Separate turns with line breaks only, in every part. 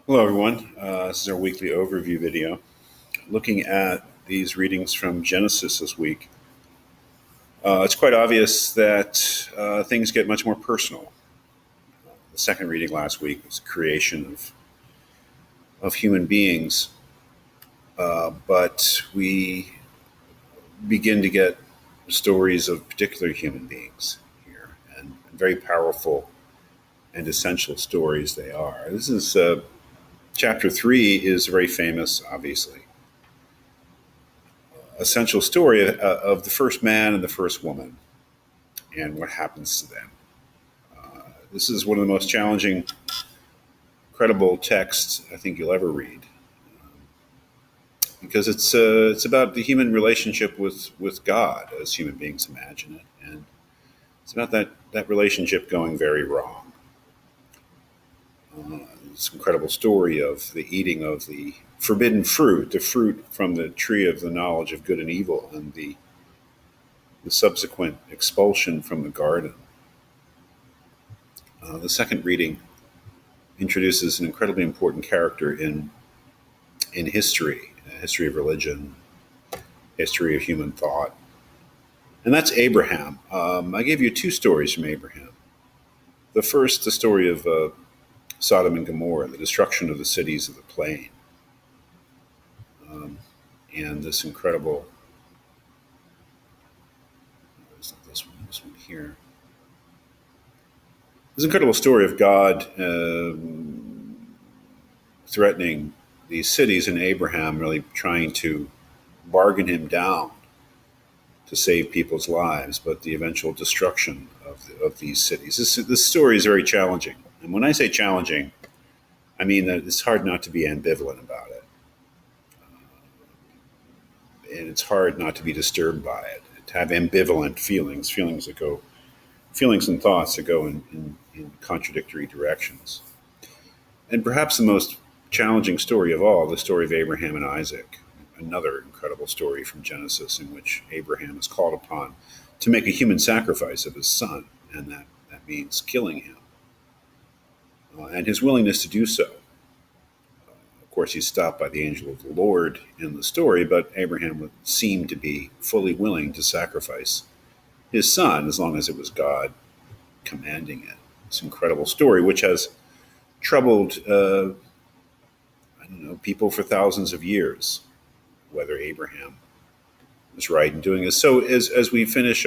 Hello, everyone. This is our weekly overview video looking at these readings from Genesis this week. It's quite obvious that things get much more personal. The second reading last week was the creation of human beings, but we begin to get stories of particular human beings here, and very powerful and essential stories they are. This is chapter 3 is very famous, obviously. Essential story of the first man and the first woman and what happens to them. This is one of the most challenging, credible texts I think you'll ever read, because it's about the human relationship with God as human beings imagine it, and it's about that relationship going very wrong. This incredible story of the eating of the forbidden fruit, the fruit from the tree of the knowledge of good and evil, and the subsequent expulsion from the garden. The second reading introduces an incredibly important character in history, history of religion, history of human thought, and that's Abraham. I gave you two stories from Abraham. The first, the story of Sodom and Gomorrah, the destruction of the cities of the plain, and this incredible, it's not this one here. This incredible story of God threatening these cities, and Abraham really trying to bargain him down to save people's lives, but the eventual destruction of these cities. This story is very challenging. And when I say challenging, I mean that it's hard not to be ambivalent about it. And it's hard not to be disturbed by it, to have ambivalent feelings and thoughts that go in contradictory directions. And perhaps the most challenging story of all, the story of Abraham and Isaac, another incredible story from Genesis in which Abraham is called upon to make a human sacrifice of his son, and that means killing him. And his willingness to do so. Of course, he's stopped by the angel of the Lord in the story, but Abraham would seem to be fully willing to sacrifice his son as long as it was God commanding it. This incredible story, which has troubled people for thousands of years, whether Abraham was right in doing this. So as we finish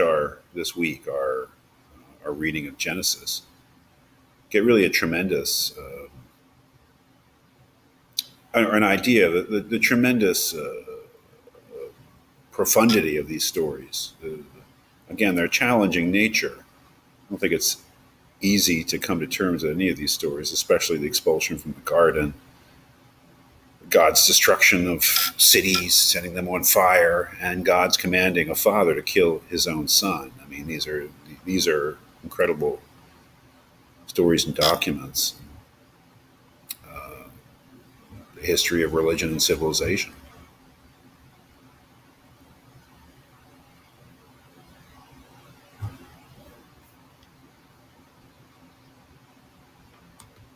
this week our reading of Genesis, get really a tremendous an idea of the tremendous profundity of these stories. Again, their challenging nature. I don't think it's easy to come to terms with any of these stories, especially the expulsion from the garden, God's destruction of cities, setting them on fire, and God's commanding a father to kill his own son. I mean, these are incredible stories and documents, the history of religion and civilization.